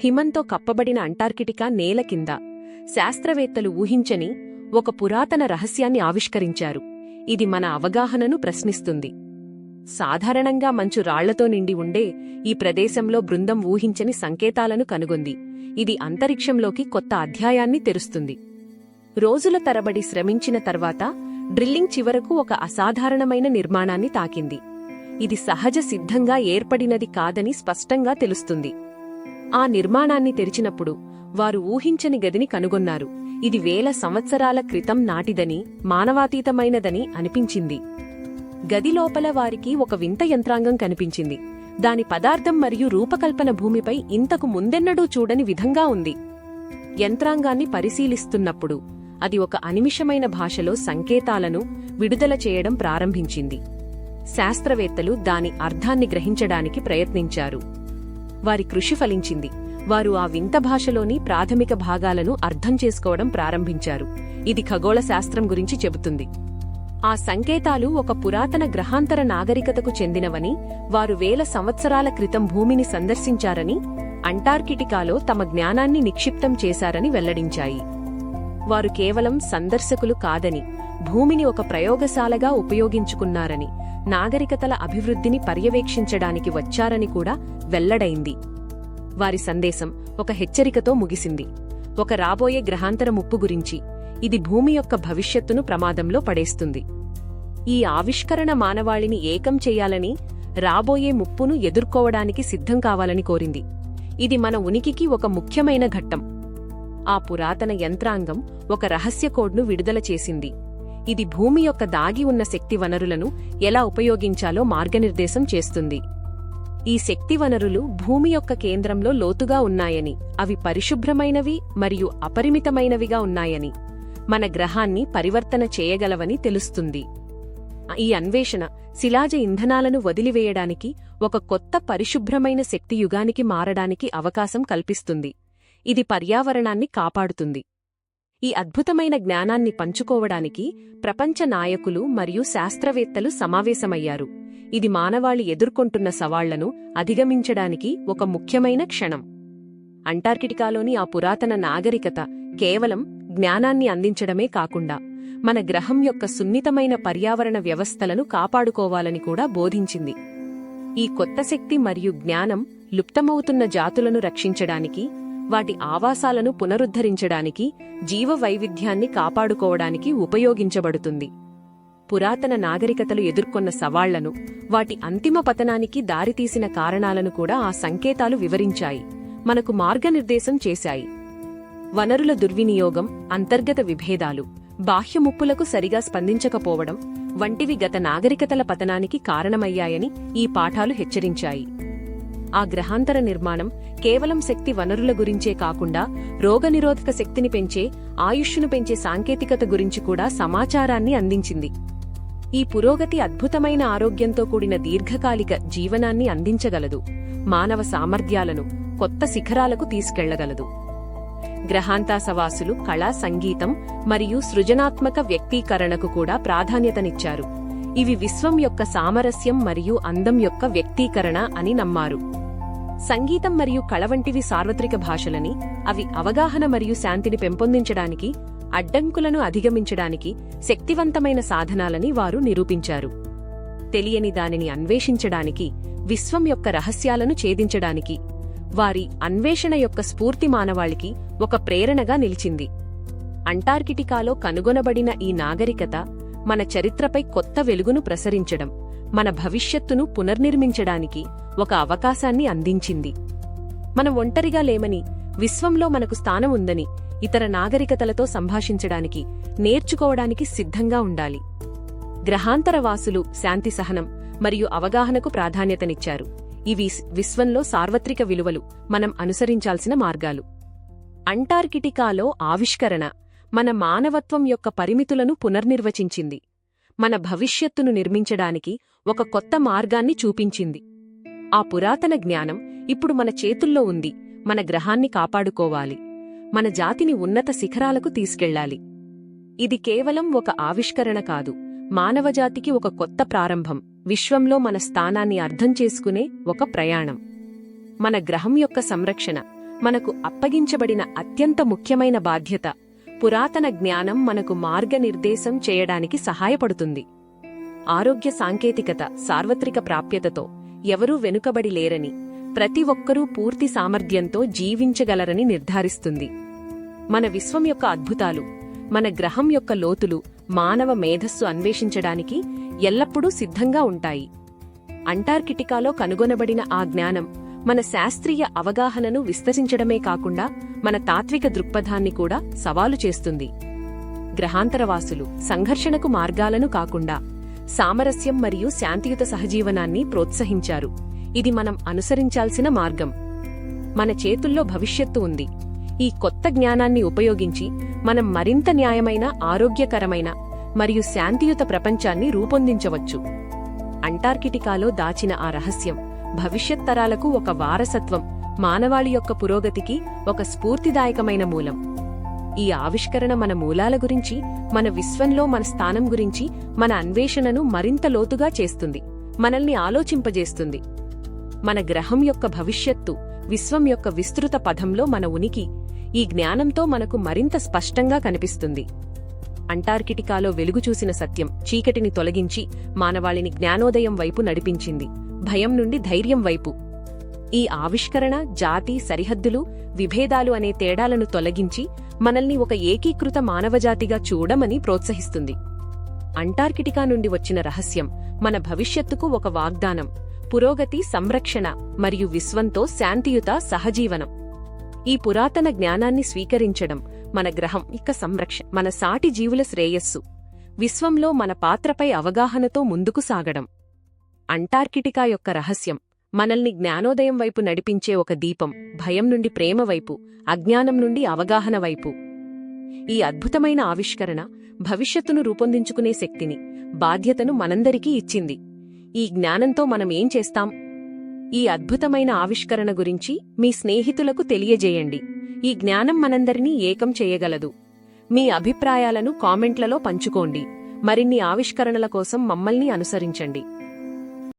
హిమంతో కప్పబడిన అంటార్కిటికా నేల కింద శాస్త్రవేత్తలు ఊహించని ఒక పురాతన రహస్యాన్ని ఆవిష్కరించారు. ఇది మన అవగాహనను ప్రశ్నిస్తుంది. సాధారణంగా మంచు రాళ్లతో నిండి ఉండే ఈ ప్రదేశంలో బృందం ఊహించని సంకేతాలను కనుగొంది. ఇది అంతరిక్షంలోకి కొత్త అధ్యాయాన్ని తెరుస్తుంది. రోజుల తరబడి శ్రమించిన తర్వాత డ్రిల్లింగ్ చివరకు ఒక అసాధారణమైన నిర్మాణాన్ని తాకింది. ఇది సహజ సిద్ధంగా ఏర్పడినది కాదని స్పష్టంగా తెలుస్తుంది. ఆ నిర్మాణాన్ని తెరిచినప్పుడు వారు ఊహించని గదిని కనుగొన్నారు. ఇది వేల సంవత్సరాల క్రితం నాటిదని, మానవాతీతమైనదని అనిపించింది. గది లోపల వారికి ఒక వింత యంత్రాంగం కనిపించింది. దాని పదార్థం మరియు రూపకల్పన భూమిపై ఇంతకు ముందెన్నడూ చూడని విధంగా ఉంది. యంత్రాంగాన్ని పరిశీలిస్తున్నప్పుడు అది ఒక అనిమిషమైన భాషలో సంకేతాలను విడుదల చేయడం ప్రారంభించింది. శాస్త్రవేత్తలు దాని అర్థాన్ని గ్రహించడానికి ప్రయత్నించారు. వారి కృషి ఫలించింది. వారు ఆ వింత భాషలోని ప్రాథమిక భాగాలను అర్థం చేసుకోవడం ప్రారంభించారు. ఇది ఖగోళ శాస్త్రం గురించి చెబుతుంది. ఆ సంకేతాలు ఒక పురాతన గ్రహాంతర నాగరికతకు చెందినవని, వారు వేల సంవత్సరాల క్రితం భూమిని సందర్శించారని, అంటార్కిటికాలో తమ జ్ఞానాన్ని నిక్షిప్తం చేశారని వెల్లడించాయి. వారు కేవలం సందర్శకులు కాదని, భూమిని ఒక ప్రయోగశాలగా ఉపయోగించుకున్నారని, నాగరికతల అభివృద్ధిని పర్యవేక్షించడానికి వచ్చారని కూడా వెల్లడైంది. వారి సందేశం ఒక హెచ్చరికతో ముగిసింది. ఒక రాబోయే గ్రహాంతర ముప్పు గురించి. ఇది భూమి యొక్క భవిష్యత్తును ప్రమాదంలో పడేస్తుంది. ఈ ఆవిష్కరణ మానవాళిని ఏకం చెయ్యాలని, రాబోయే ముప్పును ఎదుర్కోవడానికి సిద్ధం కావాలని కోరింది. ఇది మన ఉనికికి ఒక ముఖ్యమైన ఘట్టం. ఆ పురాతన యంత్రాంగం ఒక రహస్య కోడ్ను విడుదల చేసింది. ఇది భూమి యొక్క దాగి ఉన్న శక్తి వనరులను ఎలా ఉపయోగించాలో మార్గనిర్దేశం చేస్తుంది. ఈ శక్తి వనరులు భూమి యొక్క కేంద్రంలో లోతుగా ఉన్నాయని, అవి పరిశుభ్రమైనవి మరియు అపరిమితమైనవిగా ఉన్నాయని, మన గ్రహాన్ని పరివర్తన చేయగలవని తెలుస్తుంది. ఈ అన్వేషణ శిలాజ ఇంధనాలను వదిలివేయడానికి, ఒక కొత్త పరిశుభ్రమైన శక్తి యుగానికి మారడానికి అవకాశం కల్పిస్తుంది. ఇది పర్యావరణాన్ని కాపాడుతుంది. ఈ అద్భుతమైన జ్ఞానాన్ని పంచుకోవడానికి ప్రపంచ నాయకులు మరియు శాస్త్రవేత్తలు సమావేశమయ్యారు. ఇది మానవాళి ఎదుర్కొంటున్న సవాళ్లను అధిగమించడానికి ఒక ముఖ్యమైన క్షణం. అంటార్కిటికాలోని ఆ పురాతన నాగరికత కేవలం జ్ఞానాన్ని అందించడమే కాకుండా, మన గ్రహం యొక్క సున్నితమైన పర్యావరణ వ్యవస్థలను కాపాడుకోవాలని కూడా బోధించింది. ఈ కొత్త శక్తి మరియు జ్ఞానం లుప్తమవుతున్న జాతులను రక్షించడానికి, వాటి ఆవాసాలను పునరుద్ధరించడానికి, జీవ వైవిధ్యాన్ని కాపాడుకోవడానికి ఉపయోగించబడుతుంది. పురాతన నాగరికతలు ఎదుర్కొన్న సవాళ్లను, వాటి అంతిమ పతనానికి దారితీసిన కారణాలను కూడా ఆ సంకేతాలు వివరించాయి, మనకు మార్గనిర్దేశం చేశాయి. వనరుల దుర్వినియోగం, అంతర్గత విభేదాలు, బాహ్య ముప్పులకు సరిగా స్పందించకపోవడం వంటివి గత నాగరికతల పతనానికి కారణమయ్యాయని ఈ పాఠాలు హెచ్చరించాయి. ఆ గ్రహాంతర నిర్మాణం కేవలం శక్తి వనరుల గురించే కాకుండా, రోగనిరోధక శక్తిని పెంచే, ఆయుష్ను పెంచే సాంకేతికత గురించి కూడా సమాచారాన్ని అందించింది. ఈ పురోగతి అద్భుతమైన ఆరోగ్యంతో కూడిన దీర్ఘకాలిక జీవనాన్ని అందించగలదు, మానవ సామర్థ్యాలను కొత్త శిఖరాలకు తీసుకెళ్లగలదు. గ్రహాంతవాసులు కళ, సంగీతం మరియు సృజనాత్మక వ్యక్తీకరణకు కూడా ప్రాధాన్యతనిచ్చారు. ఇవి విశ్వం యొక్క సామరస్యం మరియు అందం యొక్క వ్యక్తీకరణ అని నమ్మారు. సంగీతం మరియు కళ వంటివి సార్వత్రిక భాషలని, అవి అవగాహన మరియు శాంతిని పెంపొందించడానికి, అడ్డంకులను అధిగమించడానికి శక్తివంతమైన సాధనాలని వారు నిరూపించారు. తెలియని దానిని అన్వేషించడానికి, విశ్వం యొక్క రహస్యాలను ఛేదించడానికి వారి అన్వేషణ యొక్క స్ఫూర్తి మానవాళికి ఒక ప్రేరణగా నిలిచింది. అంటార్కిటికాలో కనుగొనబడిన ఈ నాగరికత మన చరిత్రపై కొత్త వెలుగును ప్రసరించడం, మన భవిష్యత్తును పునర్నిర్మించడానికి ఒక అవకాశాన్ని అందించింది. మనం ఒంటరిగా లేమని, విశ్వంలో మనకు స్థానం ఉందని, ఇతర నాగరికతలతో సంభాషించడానికి, నేర్చుకోవడానికి సిద్ధంగా ఉండాలి. గ్రహాంతరవాసులు శాంతి, సహనం మరియు అవగాహనకు ప్రాధాన్యతనిచ్చారు. ఇవి విశ్వంలో సార్వత్రిక విలువలు, మనం అనుసరించాల్సిన మార్గాలు. అంటార్కిటికాలో ఆవిష్కరణ మన మానవత్వం యొక్క పరిమితులను పునర్నిర్వచించింది, మన భవిష్యత్తును నిర్మించడానికి ఒక కొత్త మార్గాన్ని చూపించింది. ఆ పురాతన జ్ఞానం ఇప్పుడు మన చేతుల్లో ఉంది. మన గ్రహాన్ని కాపాడుకోవాలి, మన జాతిని ఉన్నత శిఖరాలకు తీసుకెళ్లాలి. ఇది కేవలం ఒక ఆవిష్కరణ కాదు, మానవజాతికి ఒక కొత్త ప్రారంభం, విశ్వంలో మన స్థానాన్ని అర్థం చేసుకునే ఒక ప్రయాణం. మన గ్రహం యొక్క సంరక్షణ, మనకు అప్పగించబడిన అత్యంత ముఖ్యమైన బాధ్యత. పురాతన జ్ఞానం మనకు మార్గనిర్దేశం చేయడానికి సహాయపడుతుంది. ఆరోగ్య సాంకేతికత సార్వత్రిక ప్రాప్యతతో ఎవరూ వెనుకబడి లేరని, ప్రతి ఒక్కరూ పూర్తి సామర్థ్యంతో జీవించగలరని నిర్ధారిస్తుంది. మన విశ్వం యొక్క అద్భుతాలు, మన గ్రహం యొక్క లోతులు మానవ మేధస్సు అన్వేషించడానికి ఎల్లప్పుడూ సిద్ధంగా ఉంటాయి. అంటార్కిటికాలో కనుగొనబడిన ఆ జ్ఞానం మన శాస్త్రీయ అవగాహనను విస్తరించడమే కాకుండా మన తాత్విక దృక్పథాన్ని కూడా సవాలు చేస్తుంది. గ్రహాంతరవాసులు సంఘర్షణకు మార్గాలను కాకుండా సామరస్యం మరియు శాంతియుత సహజీవనాన్ని ప్రోత్సహించారు. ఇది మనం అనుసరించాల్సిన మార్గం. మన చేతుల్లో భవిష్యత్తు ఉంది. ఈ కొత్త జ్ఞానాన్ని ఉపయోగించి మనం మరింత న్యాయమైన, ఆరోగ్యకరమైన మరియు శాంతియుత ప్రపంచాన్ని రూపొందించవచ్చు. అంటార్కిటికాలో దాచిన ఆ రహస్యం భవిష్యత్ తరాలకు ఒక వారసత్వం, మానవాళి యొక్క పురోగతికి ఒక స్ఫూర్తిదాయకమైన మూలం. ఈ ఆవిష్కరణ మన మూలాల గురించి, మన విశ్వంలో మన స్థానం గురించి మన అన్వేషణను మరింత లోతుగా చేస్తుంది, మనల్ని ఆలోచింపజేస్తుంది. మన గ్రహం యొక్క భవిష్యత్తు, విశ్వం యొక్క విస్తృత పథంలో మన ఉనికి ఈ జ్ఞానంతో మనకు మరింత స్పష్టంగా కనిపిస్తుంది. అంటార్కిటికాలో వెలుగుచూసిన సత్యం చీకటిని తొలగించి మానవాళిని జ్ఞానోదయం వైపు నడిపించింది, భయం నుండి ధైర్యం వైపు. ఈ ఆవిష్కరణ జాతి, సరిహద్దులు, విభేదాలు అనే తేడాలను తొలగించి మనల్ని ఒక ఏకీకృత మానవజాతిగా చూడమని ప్రోత్సహిస్తుంది. అంటార్కిటికా నుండి వచ్చిన రహస్యం మన భవిష్యత్తుకు ఒక వాగ్దానం, పురోగతి, సంరక్షణ మరియు విశ్వంతో శాంతియుత సహజీవనం. ఈ పురాతన జ్ఞానాన్ని స్వీకరించడం మన గ్రహం యొక్క సంరక్షణ, మన సాటి జీవుల శ్రేయస్సు, విశ్వంలో మన పాత్రపై అవగాహనతో ముందుకు సాగడం. అంటార్కిటికా యొక్క రహస్యం మనల్ని జ్ఞానోదయం వైపు నడిపించే ఒక దీపం, భయం నుండి ప్రేమ వైపు, అజ్ఞానం నుండి అవగాహన వైపు. ఈ అద్భుతమైన ఆవిష్కరణ భవిష్యత్తును రూపొందించుకునే శక్తిని, బాధ్యతను మనందరికీ ఇచ్చింది. ఈ జ్ఞానంతో మనం ఏం చేస్తాం? ఈ అద్భుతమైన ఆవిష్కరణ గురించి మీ స్నేహితులకు తెలియజేయండి. ఈ జ్ఞానం మనందరినీ ఏకం చేయగలదు. మీ అభిప్రాయాలను కామెంట్లలో పంచుకోండి. మరిన్ని ఆవిష్కరణల కోసం మమ్మల్ని అనుసరించండి.